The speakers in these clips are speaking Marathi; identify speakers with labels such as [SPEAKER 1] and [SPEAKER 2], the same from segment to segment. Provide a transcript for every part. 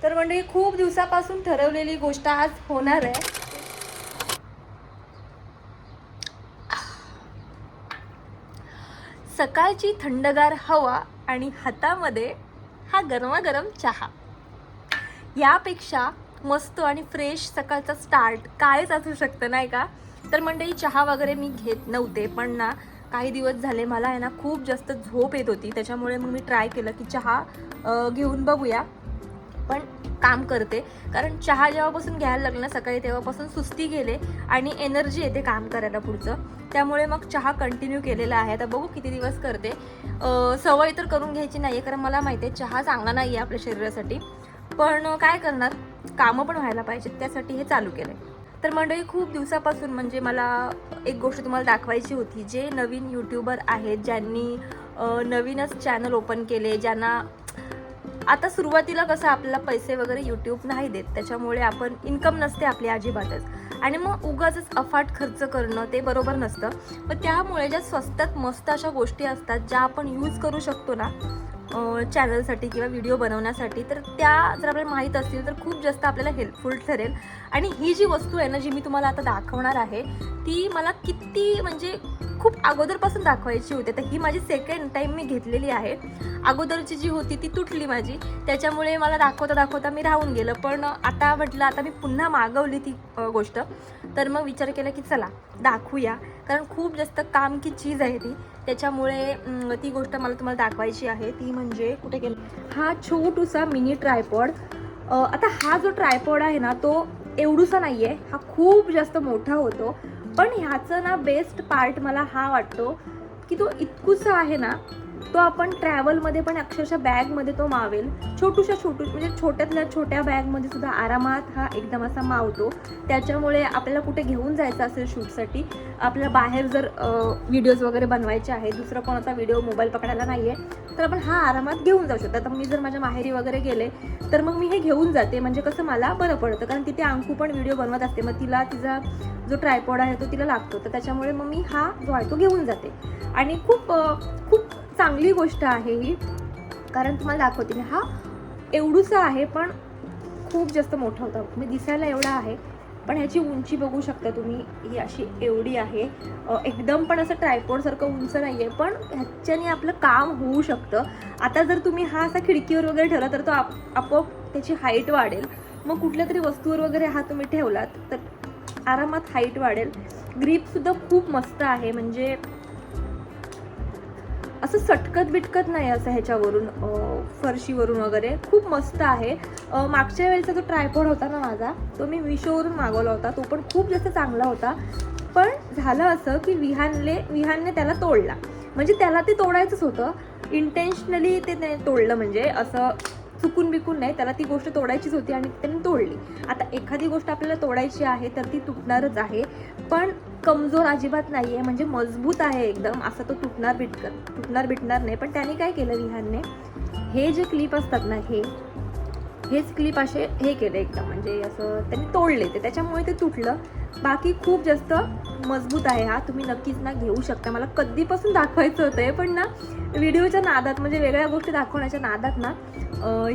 [SPEAKER 1] तर मंडळी खूप दिवसापासून ठरवलेली गोष्ट आज होणार आहे. सकाळची थंडगार हवा आणि हातामध्ये हा गरमागरम चहा. यापेक्षा मस्त आणि फ्रेश सकाळचा स्टार्ट कायच असू शकतं नाही का? तर मंडळी चहा वगैरे मी घेत नव्हते, पण ना काही दिवस झाले मला आहे ना खूप जास्त झोप येत होती. त्याच्यामुळे मग मी ट्राय केलं की चहा घेऊन बघूया. पण काम करते, कारण चहा जेव्हापासून घ्यायला लागलं ना सकाळी तेव्हापासून सुस्ती गेले आणि एनर्जी येते काम करायला पुढचं. त्यामुळे मग चहा कंटिन्यू केलेला आहे. आता बघू किती दिवस करते. सवय तर करून घ्यायची नाही आहे, कारण मला माहिती आहे चहा चांगला नाही आहे आपल्या शरीरासाठी. पण काय करणार, कामं पण व्हायला पाहिजेत, त्यासाठी हे चालू केलं आहे. तर मंडळी खूप दिवसापासून म्हणजे मला एक गोष्ट तुम्हाला दाखवायची होती. जे नवीन यूट्यूबर आहेत, ज्यांनी नवीनच चॅनल ओपन केले, ज्यांना आता सुरुवातीला कसं आपल्याला पैसे वगैरे यूट्यूब नाही देत, त्याच्यामुळे आपण इन्कम नसते आपली अजिबातच, आणि मग उगाचच अफाट खर्च करणं ते बरोबर नसतं. पण त्यामुळे ज्या स्वस्तात मस्त अशा गोष्टी असतात ज्या आपण यूज करू शकतो ना चॅनलसाठी किंवा व्हिडिओ बनवण्यासाठी, तर त्या जर आपल्याला माहीत असतील तर खूप जास्त आपल्याला हेल्पफुल ठरेल. आणि ही जी वस्तू आहे ना, जी मी तुम्हाला आता दाखवणार आहे, ती मला किती म्हणजे खूप अगोदरपासून दाखवायची होती. तर ही माझी सेकंड टाईम मी घेतलेली आहे. अगोदरची जी होती ती तुटली माझी, त्याच्यामुळे मला दाखवता मी राहून गेलं. पण आता म्हटलं आता मी पुन्हा मागवली ती गोष्ट, तर मग विचार केला की चला दाखवूया, कारण खूप जास्त काम की चीज आहे ती. त्याच्यामुळे ती गोष्ट मला तुम्हाला दाखवायची आहे. ती म्हणजे कुठे गेलं, हा छोटूसा मिनी ट्रायपॉड. आता हा जो ट्रायपॉड आहे ना तो एवढूसा नाही आहे, हा खूप जास्त मोठा होतो. पण ह्याचं ना बेस्ट पार्ट मला हा वाटतो की तो इतकुसा आहे ना, तो आपण ट्रॅव्हलमध्ये पण अक्षरशः बॅगमध्ये तो मावेल. म्हणजे छोट्यातल्या छोट्या बॅगमध्ये सुद्धा आरामात हा एकदम असा मावतो. त्याच्यामुळे आपल्याला कुठे घेऊन जायचं असेल शूटसाठी, आपल्याला बाहेर जर व्हिडिओज वगैरे बनवायचे आहे, दुसरा कोणाचा व्हिडिओ मोबाईल पकडायला नाही आहे, तर आपण हा आरामात घेऊन जाऊ शकतो. आता मी जर माझ्या माहेरी वगैरे गेले तर मग मी हे घेऊन जाते, म्हणजे कसं मला बरं पडतं, कारण तिथे अंकू पण व्हिडिओ बनवत असते, मग तिला तिचा जो ट्रायपॉड आहे तो तिला लागतो. तर त्याच्यामुळे मग मी हा जो आहे तो घेऊन जाते. आणि खूप चांगली गोष्ट आहे ही, कारण तुम्हाला दाखवते मी. हा एवढूसा आहे पण खूप जास्त मोठा होता. मी दिसायला एवढा आहे, पण ह्याची उंची बघू शकता तुम्ही, ही अशी एवढी आहे. एकदम पण असं ट्रायपॉडसारखं उंच नाही आहे, पण ह्याच्याने आपलं काम होऊ शकतं. आता जर तुम्ही हा असा खिडकीवर वगैरे ठेवला तर तो आपोआप त्याची हाईट वाढेल. मग कुठल्या तरी वस्तूवर वगैरे हा तुम्ही ठेवलात तर आरामात हाईट वाढेल. ग्रीपसुद्धा खूप मस्त आहे, म्हणजे असं सटकत बिटकत नाही असं ह्याच्यावरून, फरशीवरून वगैरे खूप मस्त आहे. मागच्या वेळेचा जो ट्रायपॉड होता ना माझा, तो मी मिशोवरून मागवला होता, तो पण खूप जास्त चांगला होता. पण झालं असं की विहानने त्याला तोडला. म्हणजे त्याला ते तोडायचंच होतं, इंटेन्शनली ते तोडलं, म्हणजे असं चुकून बिकून नाही, त्याला ती गोष्ट तोडायचीच होती आणि त्याने तोडली. आता एखादी गोष्ट आपल्याला तोडायची आहे तर ती तुटणारच आहे, पण कमजोर अजिबात नाही आहे, म्हणजे मजबूत आहे एकदम. असं तो तुटणार बिटणार नाही. पण त्याने काय केलं विहानने, हे जे क्लिप असतात ना, हेच क्लिप असे हे केले एकदम, म्हणजे असं त्यांनी तोडले ते, त्याच्यामुळे ते तुटलं. बाकी खूप जास्त मजबूत आहे हा, तुम्ही नक्कीच ना घेऊ शकता. मला कधीपासून दाखवायचं होतं, पण ना व्हिडिओच्या नादात, म्हणजे वेगळ्या गोष्टी दाखवण्याच्या नादात ना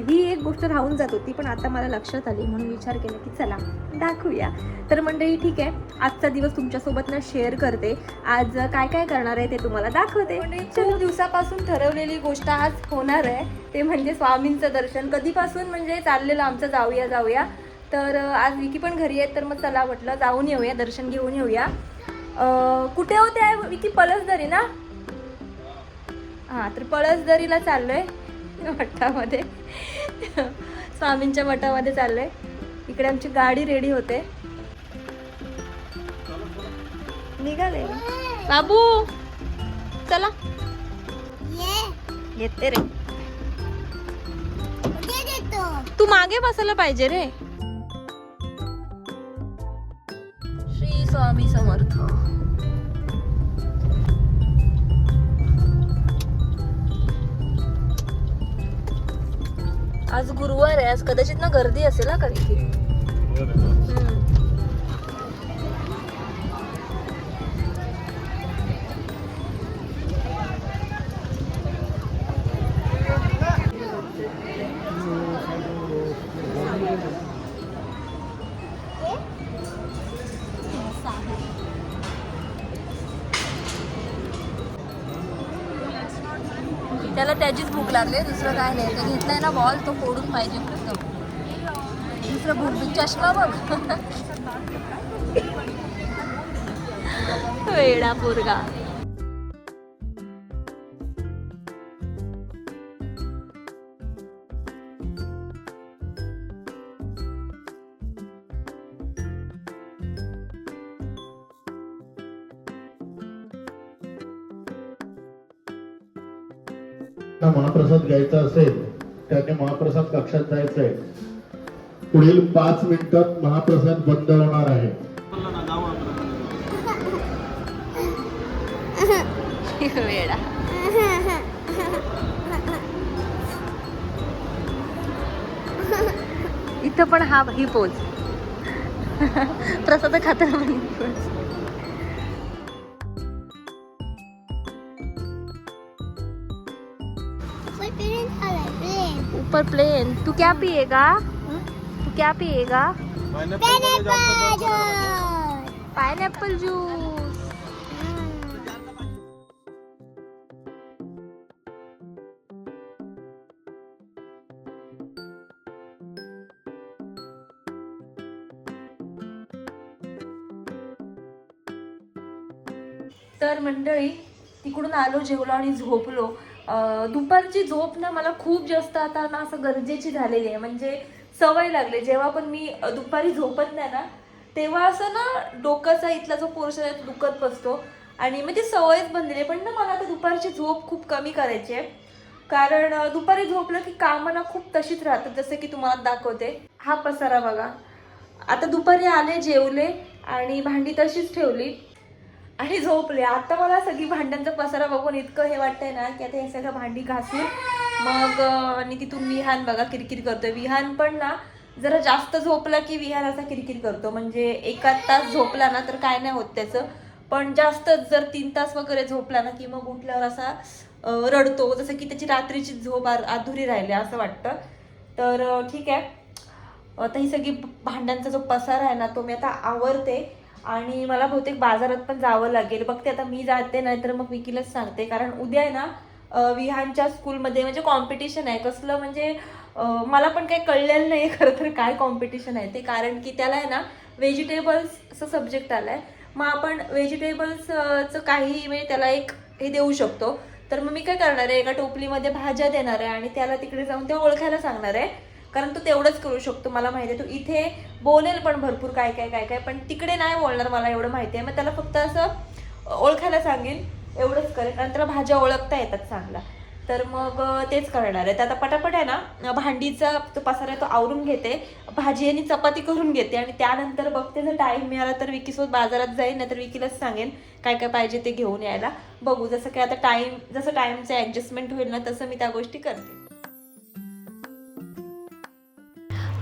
[SPEAKER 1] ही एक गोष्ट राहून जात होती. पण आता मला लक्षात आली, म्हणून विचार केला की चला दाखवूया. तर मंडळी ठीक आहे, आजचा दिवस तुमच्यासोबत ना शेअर करते. आज काय काय करणार आहे ते तुम्हाला दाखवते. खूप दिवसापासून ठरवलेली गोष्ट आज होणार आहे, ते म्हणजे स्वामींचं दर्शन. कधीपासून म्हणजे चाललेलं आमचं जाऊया. तर आज विकी पण घरी आहे, तर मग चला म्हटलं जाऊन येऊया, दर्शन घेऊन येऊया. कुठे होते आहे विकी? पळसदरी ना? हां, तर पळसदरीला चाललोय, मठामध्ये, स्वामींच्या मठामध्ये चाललोय. इकडे आमची गाडी रेडी होते, निघाले. बाबू चला, येते रे. तू मागे बसायला पाहिजे रे. श्री स्वामी समर्थ. आज गुरुवार आहे, आज कदाचित ना गर्दी असेल ना काही. त्याला त्याचीच भूक लागली, दुसरं काय नाही. तो घेतलाय ना बॉल, तो फोडून पाहिजे प्रथम. दुसरं भूक चष्मा बघ. वेडा पोरगा.
[SPEAKER 2] महाप्रसाद घ्यायचा असेल त्याने महाप्रसाद कक्षात जायचंय. पुढील 5 मिनिटात महाप्रसाद बंद होणार आहे.
[SPEAKER 1] वेडा. इथं पण ही पोज. प्रसाद खाताना पण ही पोज. ऊपर प्लेन. तू क्या पिएगा? तू क्या पिएगा? Pineapple juice. तर मंडळी तिकडून आलो, जेवलो आणि झोपलो. दुपारची झोप ना मला खूप जास्त आता ना असं गरजेची झालेली आहे. म्हणजे सवय लागली. जेव्हा पण मी दुपारी झोपत नाही ना तेव्हा असं ना डोक्याचा इथला जो पोर्शन आहे तो दुखत बसतो आणि म्हणजे सवयच बनलेली आहे. पण ना मला आता दुपारची झोप खूप कमी करायची आहे, कारण दुपारी झोपलं की कामं ना खूप तशीच राहतात. जसं की तुम्हाला दाखवते, हा पसारा बघा. आता दुपारी आले, जेवले आणि भांडी तशीच ठेवली आणि झोपले. आता मला सगळी भांड्यांचा पसारा बघून इतकं हे वाटतंय ना की आता हे सगळं भांडी घासून मग आणि तिथून विहान बघा किरकिर करतोय. विहान पण ना जरा जास्त झोपला की विहान असा किरकिर करतो. म्हणजे 1 तास झोपला ना तर काय नाही होत त्याचं, पण जास्त जर 3 तास वगैरे झोपला ना की मग उठल्यावर असा रडतो, जसं की त्याची रात्रीची झोप अधुरी राहिली असं वाटतं. तर ठीक आहे, आता ही सगळी भांड्यांचा जो पसारा आहे ना तो मी आता आवरते आणि मला बहुतेक बाजारात पण जावं लागेल. बघते आता मी जाते नाही तर मग विकीलाच सांगते, कारण उद्या आहे ना विहानच्या स्कूलमध्ये म्हणजे कॉम्पिटिशन आहे. कसलं म्हणजे मला पण काही कळलेलं नाही खरं तर काय कॉम्पिटिशन आहे ते, कारण की त्याला आहे ना व्हेजिटेबल्सचं सब्जेक्ट आला आहे. मग आपण व्हेजिटेबल्सचं काही म्हणजे त्याला एक हे देऊ शकतो. तर मग मी काय करणार आहे, एका टोपलीमध्ये भाज्या देणार आहे आणि त्याला तिकडे जाऊन ते ओळखायला सांगणार आहे, कारण तो तेवढंच करू शकतो. मला माहिती आहे तो इथे बोलेल पण भरपूर काय काय काय काय, पण तिकडे नाही बोलणार मला एवढं माहिती आहे. मग त्याला फक्त असं ओळखायला सांगेन, एवढंच करेल, कारण त्याला भाज्या ओळखता येतात चांगला. तर मग तेच करणार आहे. तर आता पटापट आहे ना भांडीचा तो पसारा तो आवरून घेते, भाजी आणि चपाती करून घेते आणि त्यानंतर बघते जर टाईम मिळाला तर विकीसोबत बाजारात जाईन, नाही तर विकीलाच सांगेन काय काय पाहिजे ते घेऊन यायला. बघू जसं काय आता जसं टाईमचं ॲडजस्टमेंट होईल ना तसं मी त्या गोष्टी करते.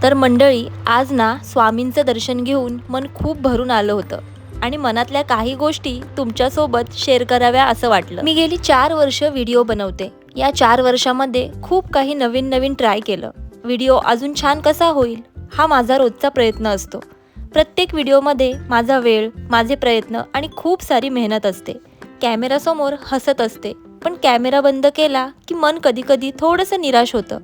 [SPEAKER 1] तर मंडळी आज ना स्वामींचं दर्शन घेऊन मन खूप भरून आलं होतं आणि मनातल्या काही गोष्टी तुमच्यासोबत शेअर कराव्या असं वाटलं. मी गेली 4 वर्ष व्हिडिओ बनवते. या 4 वर्षामध्ये खूप काही नवीन नवीन ट्राय केलं. व्हिडिओ अजून छान कसा होईल हा माझा रोजचा प्रयत्न असतो. प्रत्येक व्हिडिओमध्ये माझा वेळ, माझे प्रयत्न आणि खूप सारी मेहनत असते. कॅमेरासमोर हसत असते, पण कॅमेरा बंद केला की मन कधी कधी थोडंसं निराश होतं.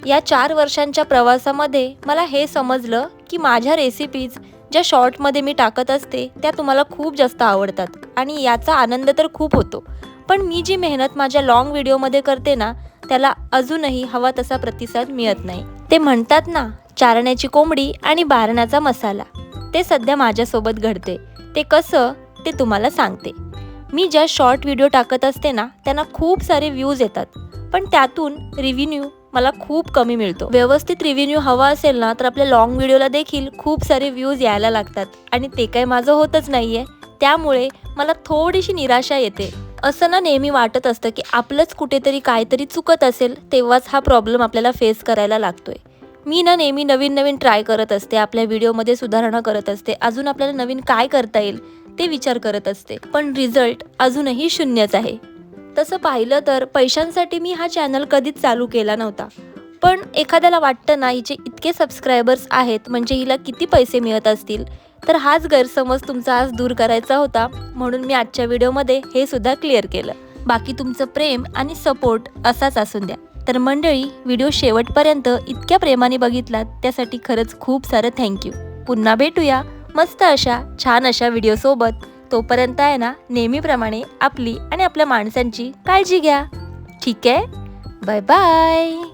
[SPEAKER 1] या 4 वर्षांच्या प्रवासामध्ये मला हे समजलं की माझ्या रेसिपीज ज्या शॉर्टमध्ये मी टाकत असते त्या तुम्हाला खूप जास्त आवडतात आणि याचा आनंद तर खूप होतो. पण मी जी मेहनत माझ्या लॉंग व्हिडिओमध्ये करते ना त्याला अजूनही हवा तसा प्रतिसाद मिळत नाही. ते म्हणतात ना, चारण्याची कोंबडी आणि बारण्याचा मसाला, ते सध्या माझ्यासोबत घडते. ते कसं ते तुम्हाला सांगते. मी ज्या शॉर्ट व्हिडिओ टाकत असते ना त्यांना खूप सारे व्ह्यूज येतात, पण त्यातून रिव्हेन्यू मला खूप कमी मिळतो. व्यवस्थित रिव्हेन्यू हवा असेल ना तर आपल्या लॉंग व्हिडिओला देखील खूप सारे व्ह्यूज यायला लागतात आणि ते काही माझं होतच नाहीये. त्यामुळे मला थोडीशी निराशा येते. असं ना नेहमी वाटत असतं की आपलंच कुठेतरी काहीतरी चुकत असेल, तेव्हाच हा प्रॉब्लेम आपल्याला फेस करायला लागतोय. मी ना नेहमी नवीन नवीन ट्राय करत असते, आपल्या व्हिडिओमध्ये सुधारणा करत असते, अजून आपल्याला नवीन काय करता येईल ते विचार करत असते, पण रिझल्ट अजूनही शून्यच आहे. तसं पाहिलं तर पैशांसाठी मी हा चॅनल कधीच चालू केला नव्हता. पण एखाद्याला वाटतं ना हिचे इतके सबस्क्रायबर्स आहेत म्हणजे हिला किती पैसे मिळत असतील, तर हाच गैरसमज तुमचा आज दूर करायचा होता, म्हणून मी आजच्या व्हिडिओमध्ये हे सुद्धा क्लिअर केलं. बाकी तुमचं प्रेम आणि सपोर्ट असाच असून द्या. तर मंडळी, व्हिडिओ शेवटपर्यंत इतक्या प्रेमाने बघितलात त्यासाठी खरंच खूप सारं थँक्यू. पुन्हा भेटूया मस्त अशा छान अशा व्हिडिओसोबत. तोपर्यंत आहे ना, नेहमीप्रमाणे आपली आणि आपल्या माणसांची काळजी घ्या. ठीक आहे, बाय बाय.